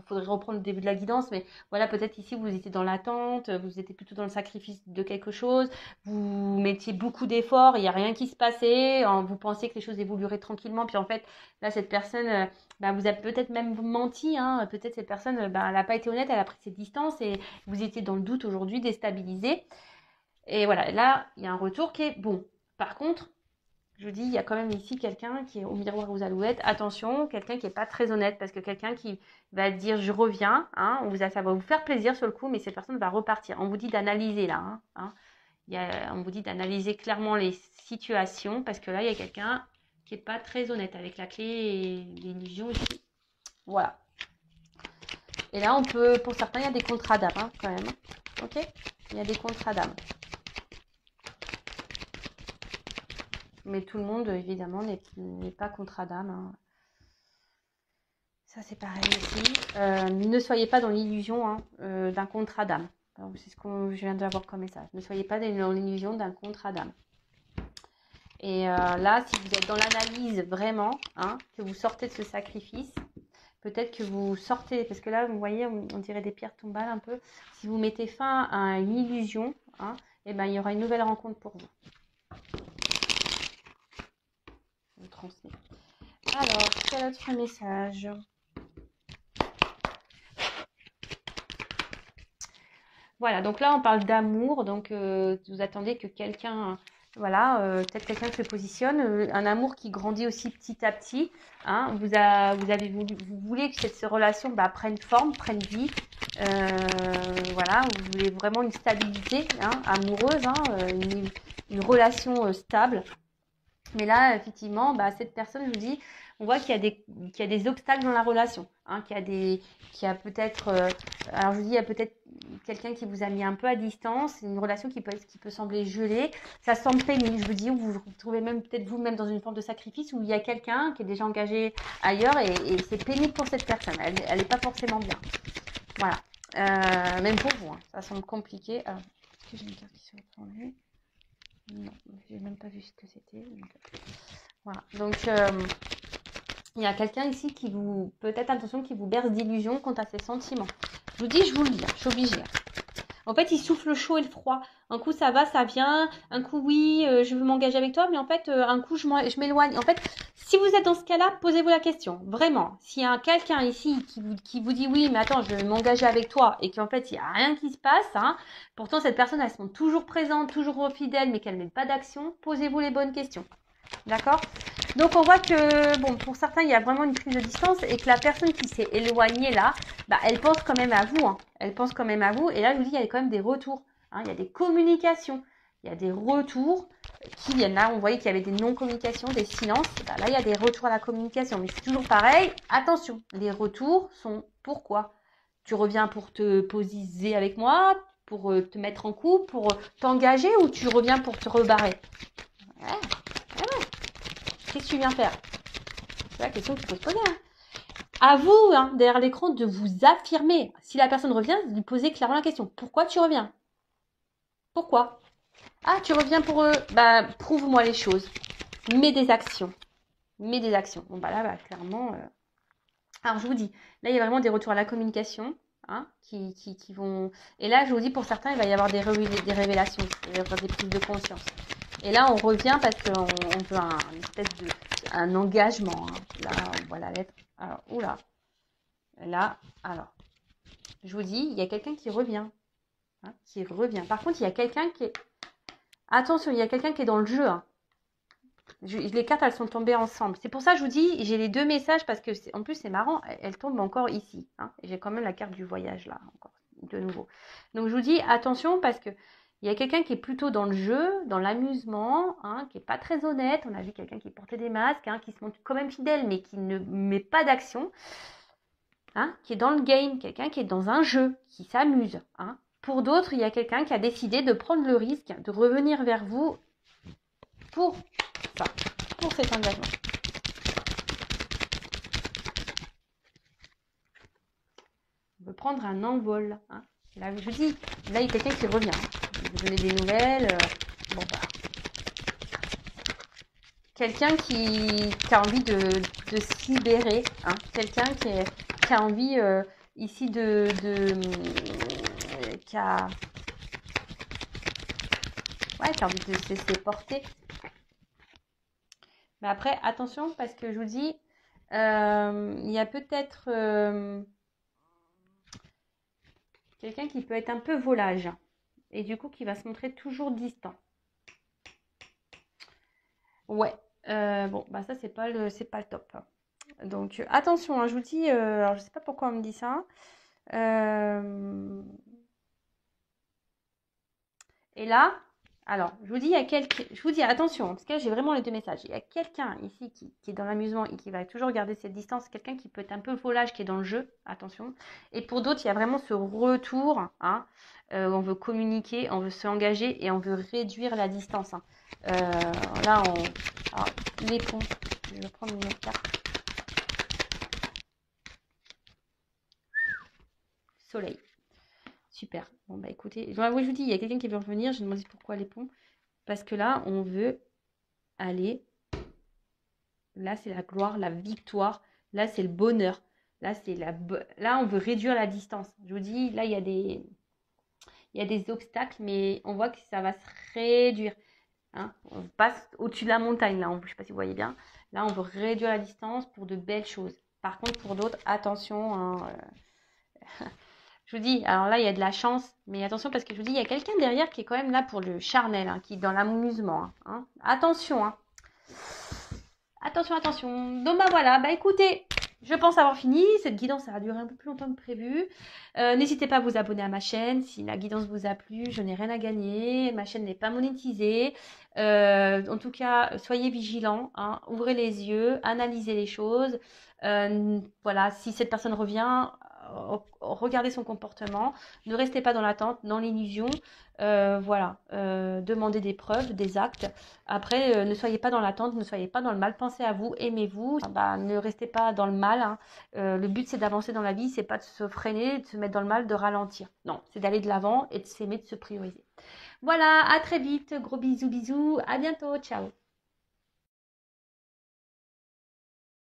faudrait reprendre le début de la guidance, mais voilà, peut-être ici vous étiez dans l'attente, vous étiez plutôt dans le sacrifice de quelque chose, vous mettiez beaucoup d'efforts, il n'y a rien qui se passait, vous pensiez que les choses évolueraient tranquillement, puis en fait là cette personne vous a peut-être même menti, peut-être cette personne elle n'a pas été honnête, elle a pris ses distances et vous étiez dans le doute aujourd'hui, déstabilisé. Et voilà, là, il y a un retour qui est bon. Par contre, je vous dis, il y a quand même ici quelqu'un qui est au miroir aux alouettes. Attention, quelqu'un qui n'est pas très honnête, parce que quelqu'un qui va dire je reviens, ça va vous faire plaisir sur le coup, mais cette personne va repartir. On vous dit d'analyser là. On vous dit d'analyser clairement les situations, parce que là, il y a quelqu'un qui n'est pas très honnête avec la clé et l'illusion ici. Voilà. Et là, pour certains, il y a des contrats d'âme quand même. Ok? Il y a des contrats d'âme. Mais tout le monde, évidemment, n'est pas contrat d'âme. Ça, c'est pareil aussi. Ne soyez pas dans l'illusion d'un contrat d'âme. C'est ce que je viens d'avoir comme message. Ne soyez pas dans l'illusion d'un contrat d'âme. Et là, si vous êtes dans l'analyse vraiment, que vous sortez de ce sacrifice, peut-être que vous sortez, parce que là, vous voyez, on dirait des pierres tombales un peu. Si vous mettez fin à une illusion, il y aura une nouvelle rencontre pour vous. Je vous transmets. Alors, quel autre message? Voilà, donc là, on parle d'amour. Donc, vous attendez que quelqu'un, peut-être quelqu'un se positionne. Un amour qui grandit aussi petit à petit. Vous voulez que cette relation prenne forme, prenne vie. Vous voulez vraiment une stabilité amoureuse, une relation stable. Mais là, effectivement, cette personne, je vous dis, on voit qu'il y a des obstacles dans la relation. Qu'il y a peut-être, alors je vous dis, il y a peut-être quelqu'un qui vous a mis un peu à distance, une relation qui peut sembler gelée. Ça semble pénible, je vous dis, vous vous retrouvez même peut-être vous-même dans une forme de sacrifice où il y a quelqu'un qui est déjà engagé ailleurs et c'est pénible pour cette personne. Elle n'est pas forcément bien. Voilà. Même pour vous, ça semble compliqué. Alors, est-ce que j'ai une carte qui se reprend? Non, j'ai même pas vu ce que c'était. Voilà. Donc, il y a quelqu'un ici qui vous, peut-être attention, qui vous berce d'illusions quant à ses sentiments. Je vous dis, je vous le dis, je suis obligée. En fait, il souffle le chaud et le froid. Un coup, ça va, ça vient. Un coup, oui, je veux m'engager avec toi. Mais en fait, un coup, je m'éloigne. En fait, si vous êtes dans ce cas-là, posez-vous la question. Vraiment. S'il y a quelqu'un ici qui vous dit oui, mais attends, je vais m'engager avec toi. Et qu'en fait, il n'y a rien qui se passe. Pourtant, cette personne, elle se montre toujours présente, toujours fidèle, mais qu'elle met pas d'action. Posez-vous les bonnes questions. D'accord? Donc, on voit que, bon, pour certains, il y a vraiment une prise de distance et que la personne qui s'est éloignée là, elle pense quand même à vous. Elle pense quand même à vous. Et là, je vous dis, il y a quand même des retours. Il y a des communications. Il y a des retours qui viennent. Là, on voyait qu'il y avait des non-communications, des silences. Là, il y a des retours à la communication. Mais c'est toujours pareil. Attention, les retours sont pourquoi? Tu reviens pour te posiser avec moi, pour te mettre en couple, pour t'engager ou tu reviens pour te rebarrer? Ouais. Qu'est-ce que tu viens faire? C'est la question qu'il faut se poser. À vous, hein, derrière l'écran, de vous affirmer. Si la personne revient, lui posez clairement la question. Pourquoi tu reviens? Pourquoi? Ah, tu reviens pour eux. Bah, prouve-moi les choses. Mets des actions. Mets des actions. Bon, bah là, bah, clairement. Alors, je vous dis, là, il y a vraiment des retours à la communication, hein, qui vont. Et là, je vous dis, pour certains, il va y avoir des révélations, il va y avoir des prises de conscience. Et là, on revient parce qu'on veut une espèce de un engagement, hein. Là, on voit la lettre. Alors, oula. Là, alors, je vous dis, il y a quelqu'un qui revient, hein, qui revient. Par contre, il y a quelqu'un qui est. Attention, il y a quelqu'un qui est dans le jeu, hein. Les cartes, elles sont tombées ensemble. C'est pour ça que je vous dis, j'ai les deux messages parce que, en plus, c'est marrant, elles tombent encore ici, hein. J'ai quand même la carte du voyage là, encore, de nouveau. Donc, je vous dis, attention parce que il y a quelqu'un qui est plutôt dans le jeu, dans l'amusement, hein, qui n'est pas très honnête. On a vu quelqu'un qui portait des masques, hein, qui se montre quand même fidèle, mais qui ne met pas d'action, hein, qui est dans le game, quelqu'un qui est dans un jeu, qui s'amuse, hein. Pour d'autres, il y a quelqu'un qui a décidé de prendre le risque de revenir vers vous pour ça, pour cet engagement. On veut prendre un envol, hein. Là, je vous dis, là, il y a quelqu'un qui revient, hein. Vous donnez des nouvelles. Bon, bah. Quelqu'un qui a envie de se libérer, hein. Quelqu'un qui a envie ici qui a envie de se laisser porter. Mais après, attention, parce que je vous dis, il y a peut-être quelqu'un qui peut être un peu volage. Et du coup, qui va se montrer toujours distant. Ouais. Bon, bah ça, c'est pas le top. Donc, attention, hein, je vous dis, alors je sais pas pourquoi on me dit ça. Et là, alors, je vous dis, je vous dis, attention, parce que là, j'ai vraiment les deux messages. Il y a quelqu'un ici qui est dans l'amusement et qui va toujours garder cette distance. Quelqu'un qui peut être un peu volage, qui est dans le jeu, attention. Et pour d'autres, il y a vraiment ce retour, hein, où on veut communiquer, on veut s'engager et on veut réduire la distance, hein. Là, alors, les ponts, je vais prendre une autre carte. Soleil. Super. Bon, bah écoutez, je vous dis, il y a quelqu'un qui veut revenir. Je me demande pourquoi les ponts. Parce que là, on veut aller. Là, c'est la gloire, la victoire. Là, c'est le bonheur. Là, là, on veut réduire la distance. Je vous dis, là, il y a des obstacles, mais on voit que ça va se réduire, hein. On passe au-dessus de la montagne, là. Je ne sais pas si vous voyez bien. Là, on veut réduire la distance pour de belles choses. Par contre, pour d'autres, attention, hein, je vous dis, alors là, il y a de la chance, mais attention parce que je vous dis, il y a quelqu'un derrière qui est quand même là pour le charnel, hein, qui est dans l'amusement, hein. Attention, hein. Attention, attention. Donc, bah voilà, bah écoutez, je pense avoir fini. Cette guidance, ça a duré un peu plus longtemps que prévu. N'hésitez pas à vous abonner à ma chaîne. Si la guidance vous a plu, je n'ai rien à gagner. Ma chaîne n'est pas monétisée. En tout cas, soyez vigilants, hein. Ouvrez les yeux, analysez les choses. Voilà, si cette personne revient, regardez son comportement. Ne restez pas dans l'attente, dans l'illusion. Voilà, demandez des preuves, des actes. Après, ne soyez pas dans l'attente, ne soyez pas dans le mal. Pensez à vous, aimez-vous. Bah, ne restez pas dans le mal, hein. Le but, c'est d'avancer dans la vie. C'est pas de se freiner, de se mettre dans le mal, de ralentir. Non, c'est d'aller de l'avant et de s'aimer, de se prioriser. Voilà, à très vite. Gros bisous, bisous. À bientôt. Ciao.